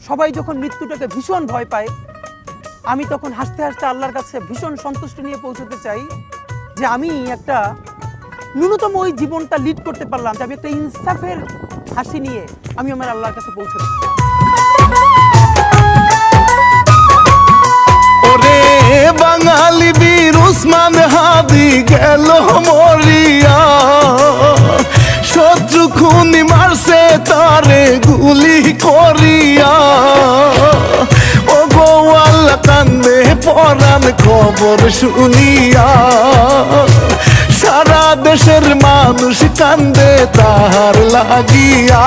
সবাই যখন মৃত্যুটাকে ভীষণ ভয় পায়, আমি তখন হাসতে হাসতে আল্লাহর কাছে ভীষণ সন্তুষ্টি নিয়ে পৌঁছতে চাই যে আমি একটা ন্যূনতম ওই জীবনটা লিড করতে পারলাম, যে আমি একটা ইনসাফের হাসি নিয়ে আমি আমার আল্লাহর কাছে পৌঁছতে। ওরে বাঙালি বীর উসমান হাদি গেল মরিয়া, শত্রু খুনি মারছে তারে গুলি করিয়া। ও গো আল্লাহ কান্দে পরাণ খবর শুনিয়া, সারা দেশের মানুষ কান্দে তাহার লাগিয়া।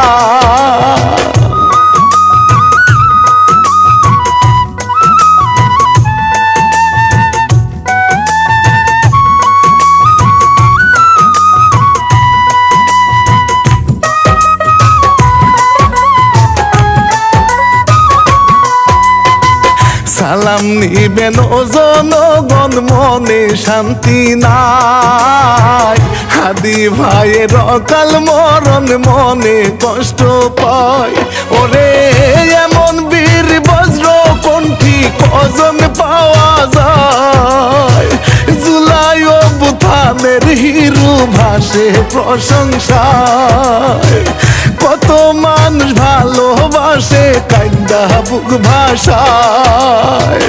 সালাম নিবেন ও জনগণ, মনে শান্তি নাই। হাদি ভাইয়ের অকাল মরণ মনে কষ্ট পায়। ওরে এমন বীর বজ্র কণ্ঠী কজন পাওয়া যায়, জুলাই অভ্যুত্থানের হিরো ভাসে প্রশংসায়। কত মানুষ ভালোবাসে কান্দা বুক ভাষায়।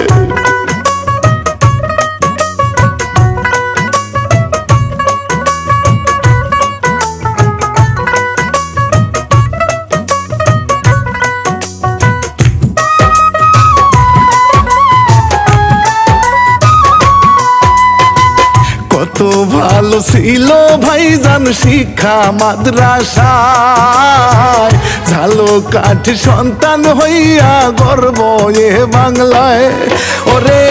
কত ভালো ছিল ভাইজান শিক্ষা মাদ্রাসায়, ঝালো কাঠ সন্তান হইয়া গর্ব এ বাংলায়। ওরে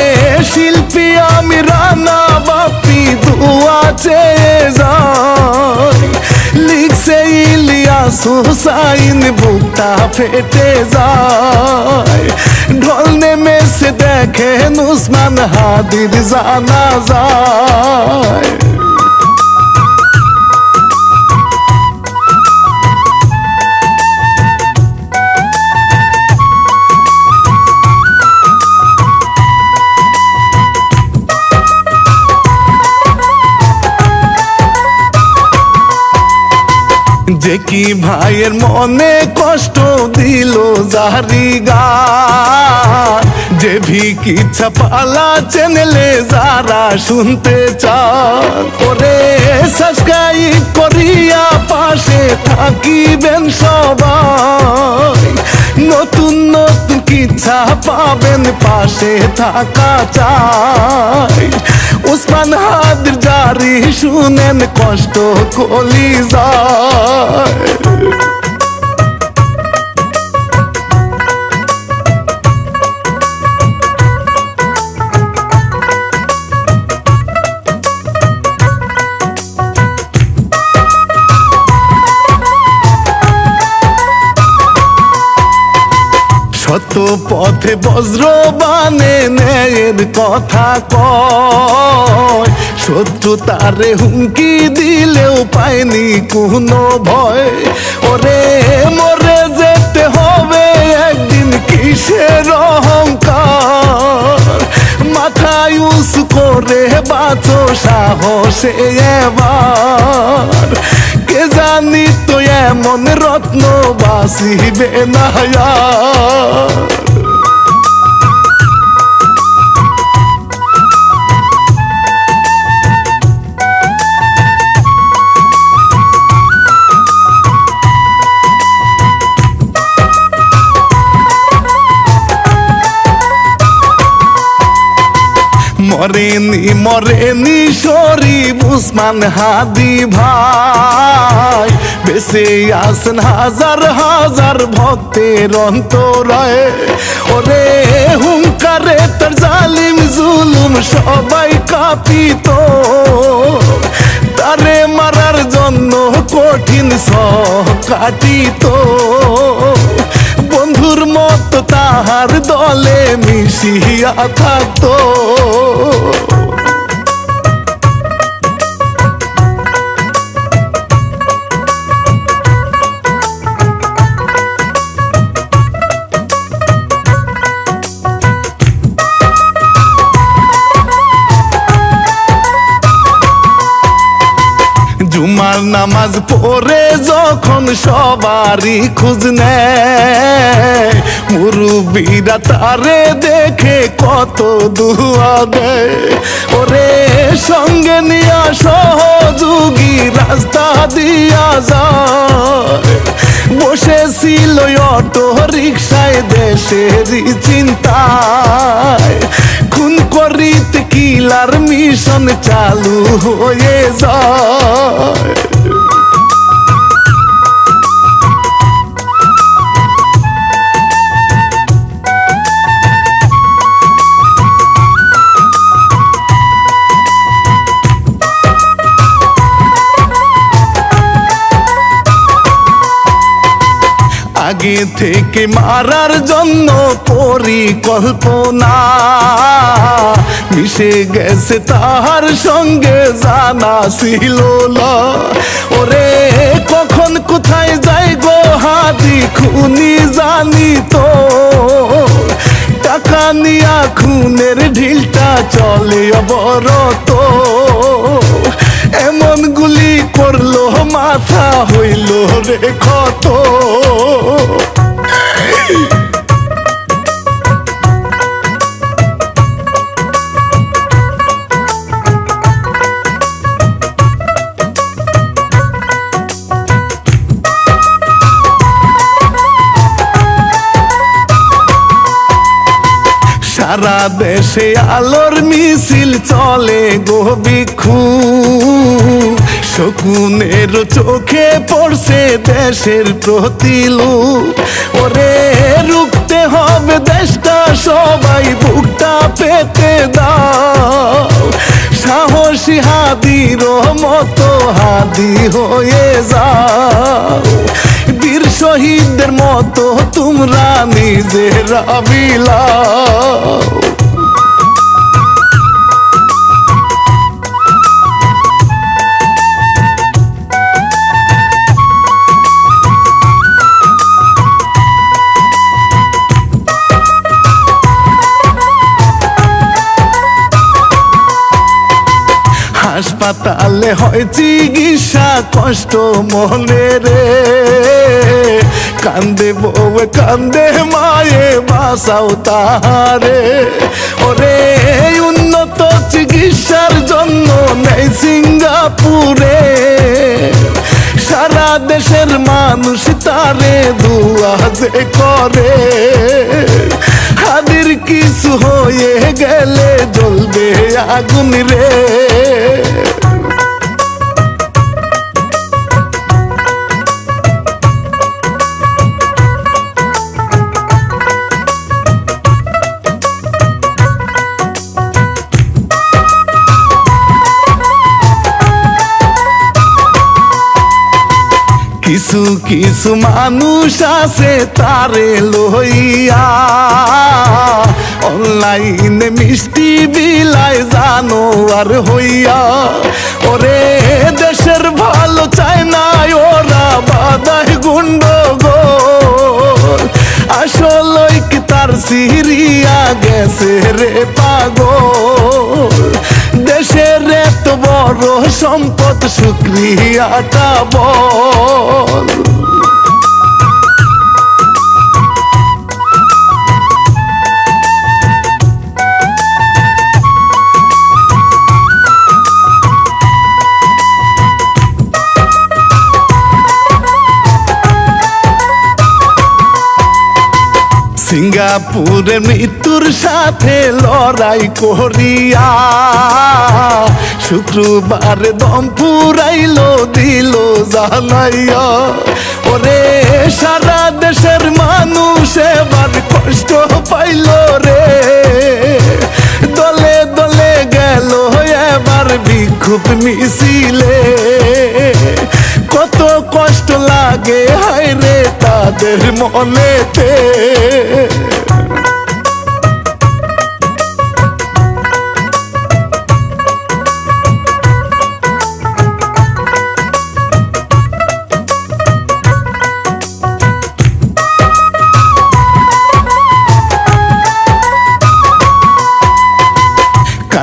শিল্পী আমি রানা বাপি দুয়া চেয়ে যাই, লিখছে ইলিয়াস হুসাইন বুকটা ফেটে যায়। ঢল নেমেছে দেখেন উসমান হাদির জানাজায়। যে কি ভাইয়ের মনে কষ্ট দিল জারি গান, যে ভিকি ছাপালা চ্যানেলে যারা শুনতে চান। ওরে সাবস্ক্রাইব করিয়া পাশে থাকিবেন সবাই, নতুন নতুন কিচ্ছা পাবেন পাশে থাকা চাই। উসমান হাদির জারি শুনেন কষ্ট কলিজায়। শত পথে বজ্র বানে ন্যায়ের কথা কয়, শত্রু তারে হুমকি দিলেও পায়নি কোনো ভয়। ওরে মরে যেতে হবে একদিন কিসের অহংকার, মাথায় উঁচু করে বাঁচো সাহসে এবার। কে জানি তো এমন রত্ন বাঁচিবে না আর। মরেনি শরীফ উসমান হাদি ভাই, বেঁচে আছেন হাজার হাজার ভক্তের অন্তরায়। ওরে হুঙ্কারে তার জালিম জুলুম সবাই কাঁপিত, তারে মারার জন্য কঠিন সহ কাটিত। বন্ধুর মতো তাহার দলে মিশিয়া থাকতো। নামাজ পড়ে যখন সবারই খোঁজ নেয়, মুরব্বিরা তারে দেখে কত দুয়া দেয়। ওরে সঙ্গে নিয়া সহযোগী রাস্তা দিয়া যায়, বসেছিল অটো রিক্সায় দেশেরই চিন্তায়, খুন করিতে কিলার মিশন চালু হয়ে যায়। আগে থেকে মারার জন্য পরিকল্পনা মিশে গেছে তাহার সঙ্গে, জানা ছিল না। ওরে কখন কোথায় যাই গো হাদি খুনি জানি তো, টাকা নিয়া খুনের ঢিলটা চলে অবরত। এমন গুলি করলো মাথা হইল রে ক্ষত। সারা দেশে আলোর মিছিল চলে গো ভিক্ষু, শকুনের চোখে পড়ছে দেশের প্রতিলোক। ওরে রুখতে হবে দেশটা, সবাই বুকটা পেতে দাও, সাহসী হাদির মতো হাদি হয়ে যাও। বীর শহীদদের মতো তোমরা নিজেরা বিলাও। হাসপাতালে হয় চিকিৎসা কষ্ট মনে রে, কান্দে বউয়ে কান্দে মায়ে বাঁচাও তাহারে। ওরে উন্নত চিকিৎসার জন্য নেই সিঙ্গাপুরে, সারা দেশের মানুষ তারে দুয়া যে করে। হাদির কিছু হয়ে গেলে জ্বলবে আগুন রে। কিছু কিছু মানুষ আছে তারে লইয়া, অনলাইনে মিষ্টি বিলায় জানোয়ার হইয়া। ওরে দেশের ভালো চায় না ওরা বাদায় গন্ডগোল, আসলে কি তার সিরিয়া গেছে রে পাগল। দেশের এত বড় সম্পদ শুকরিয়াটা বল। সিঙ্গাপুরে মৃত্যুর সাথে লড়াই করিয়া, শুক্রবারে দম ফুরাইলো দিল জানাইয়া। ওরে সারা দেশের মানুষ এবার কষ্ট পাইল রে, দলে দলে গেল এবার বিক্ষোভ মিছিলে। কত কষ্ট লাগে হায় রে তাদের মনেতে।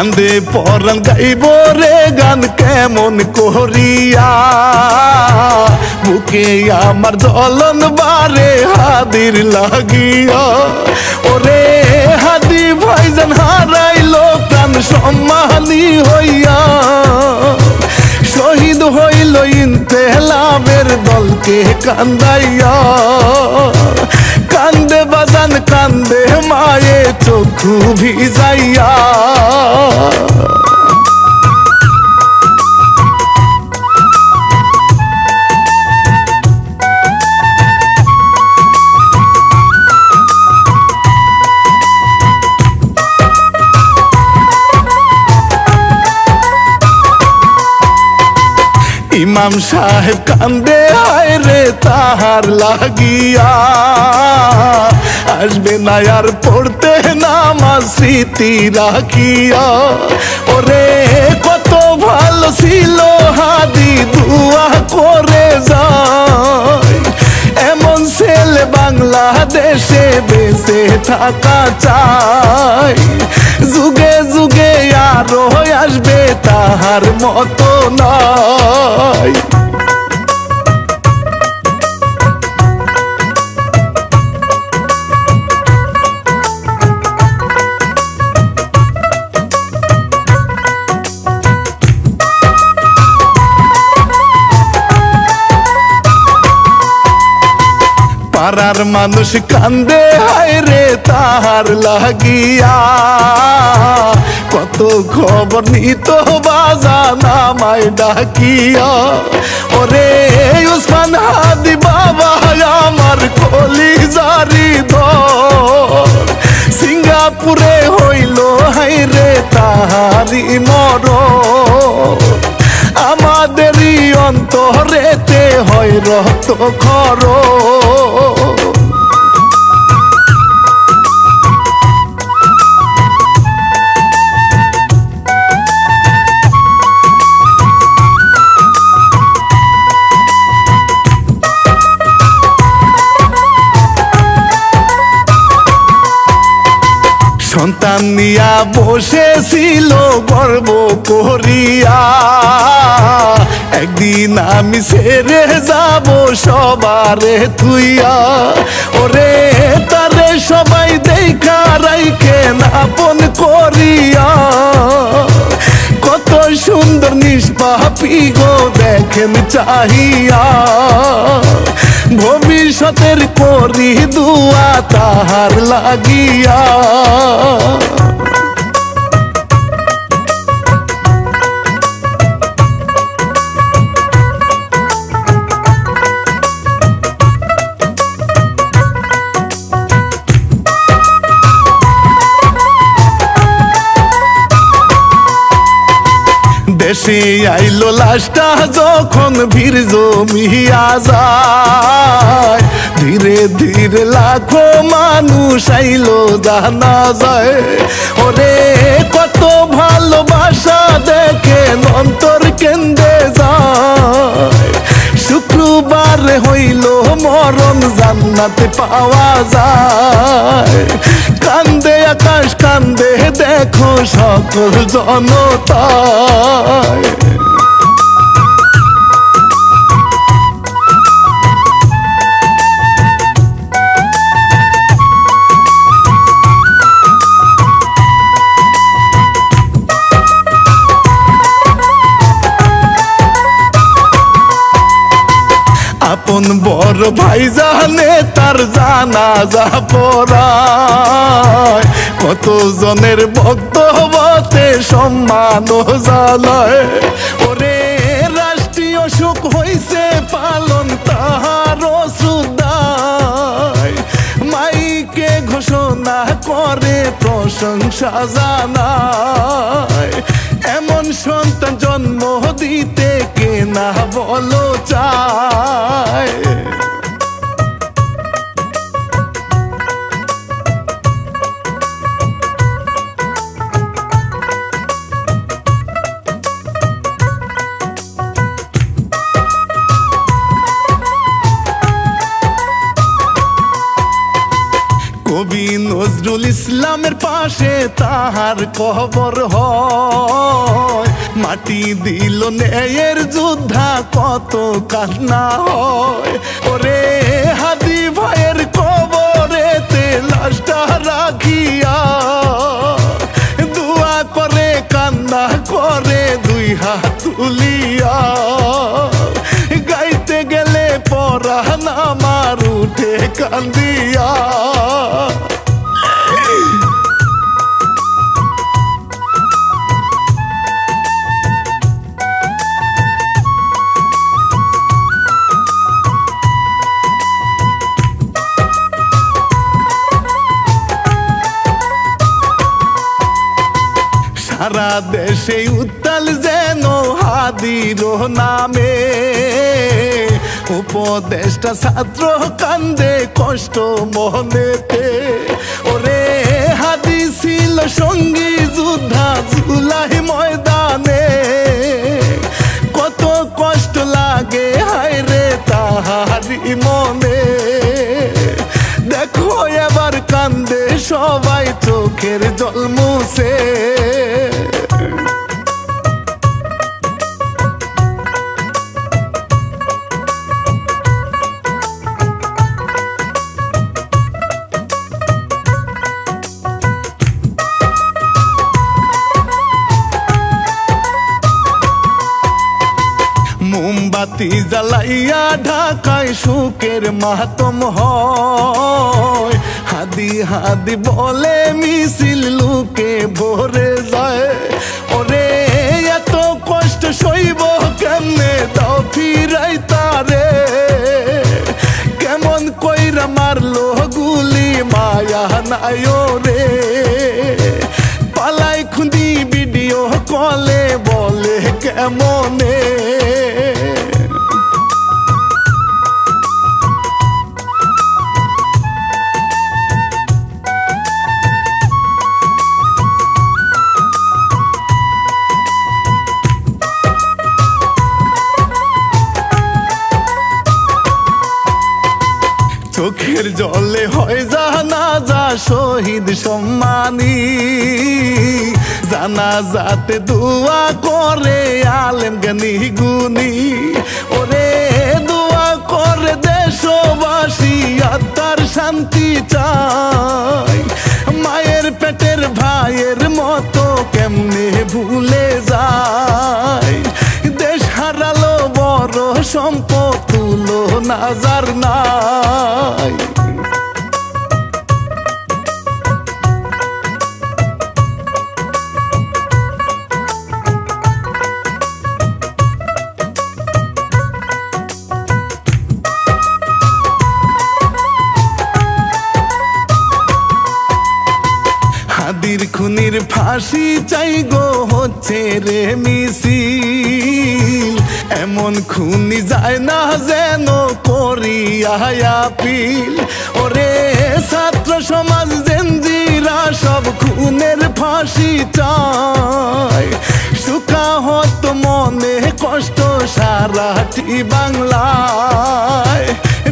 কান্দে পরাণ গাইব রে গান কেমন করিয়া, বুকে আমার জ্বলন বারে হাদির লাগিয়া। ওরে হাদি ভাইজান হারাইলো প্রাণ সম্মানী হইয়া, শহীদ হইল ইনকিলাবের দলকে কান্দাইয়া। কান্দে বাজান কান্দে মায়ে চক্ষু ভিজাইয়া। ইমাম সাহেব কান্দে হায় রে তাহার লাগিয়া, আসবে না আর পড়তে নামাজ স্মৃতি রাখিয়া। ওরে কত ভালো ছিল হাদি দুয়া করে যায়, এমন ছেলে বাংলাদেশে বেঁচে থাকা চাই। যুগে যুগে আরো আসবে তাহার মতো নাই। পাড়ার মানুষ কান্দে হায় রে তাহার লাগিয়া, কত খবর নিত বাজান আমায় ডাকিয়া। ওরে উসমান হাদি বাবা আমার কলিজারি ধর, সিঙ্গাপুরে হইল হায় রে তাহারি মরণ। আমাদেরই অন্তরেতে হয় রক্ত খরচ। সন্তান নিয়া বসেছিল গর্ব করিয়া, একদিন আমি ছেড়ে যাব সবারে থুইয়া। ওরে তারে সবাই দেখা রাইখেন আপন করিয়া, কত সুন্দর নিষ্পাপী গো দেখেন চাহিয়া। ভবিষ্যতের করি দুয়া তাহার লাগিয়া। দেশে আইলো লাশটা যখন ভিড় জমিয়া যায়, ধীরে ধীরে লাখো মানুষ আইলো জানা যায়। ওরে কত ভালোবাসা দেখেন অন্তর কেন্দ্রে যায়, শুক্রবার হইল মরণ জান্নাতে পাওয়া যায়। কান্দে আকাশ কান্দে দেখো সকল জনতায়। আপন বড় ভাই জানে তার জানাজা পড়ায়, কত জনের বক্তব্যতে সম্মান জানায়। ওরে রাষ্ট্রীয় সুখ হইছে পালন তাহার সুদায়, মাইকে ঘোষণা করে প্রশংসা জানায়। এমন সন্তান জন্ম দিতে কে না বলো চায়। কবি নজরুল ইসলামের পাশে তাহার কবর হয়, মাটি দিল ন্যায়ের যোদ্ধা কত কান্না হয়। ওরে হাদি ভাইয়ের কবরেতে লাশটা রাখিয়া দোয়া করে কান্না করে দুই হাত তুলিয়া, গাইতে গেলে পরাণ আমার উঠে কান্দিয়া। সারা দেশে উত্তাল যেন হাদির নামে, উপদেষ্টা ছাত্র কান্দে কষ্ট মনেতে। ওরে হাদি ছিল সঙ্গী যোদ্ধা জুলাই ময়দানে, কত কষ্ট লাগে হায় রে তাহারি মনে। দেখো এবার কান্দে সবাই চোখের জল মুছে। মোমবাতি জ্বালাইয়া ঢাকায় সুখের মাতম হয়, হাদি হাদি বলে মিছিল লুকে ভরে যায়। ওরে এত কষ্ট সইব কেমনে দাও ফিরাই তারে, কেমন কইরা মারলো গুলি মায়া নাই রে। পালাই খুঁদি ভিডিও কলে বলে কেমনে, চোখের জলে হয় জানাজা শহীদ সম্মানী, জানাজাতে দোয়া করে আলেম জ্ঞানী গুণী। ওরে দোয়া করে দেশবাসী আত্মার শান্তি চাই, মায়ের পেটের ভাইয়ের মতো কেমনে ভুলে যায়। দেশ হারালো বড় সম্পদ তুলো নাজার নাই। হাদির খুনির ফাঁসি চাই গো হচ্ছে রে মিছিল, এমন খুনি যায় না যেন করিয়া আপিল। ওরে ছাত্র সমাজ জেনজিরা সব খুনের ফাঁসি চায়, সুখাহত মনে কষ্ট সারাটি বাংলায়।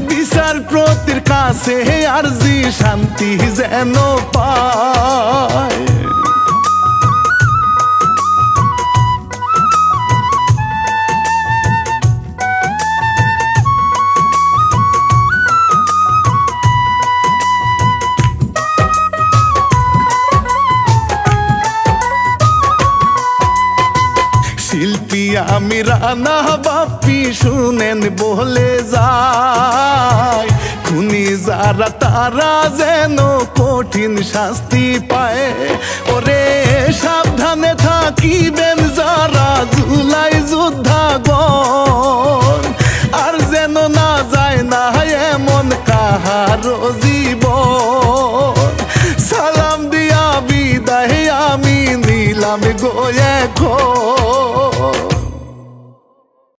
বিচারপতির কাছে আরজি শান্তি যেন পায়। শিল্পী আমি রানা বাপ্পি শুনেন বলে যায়, খুনি যারা তারা যেন কঠিন শাস্তি পায়। ওরে সাবধানে থাকিবেন যারা জুলাই যোদ্ধাগণ, আর যেন না যায় না এমন কাহারো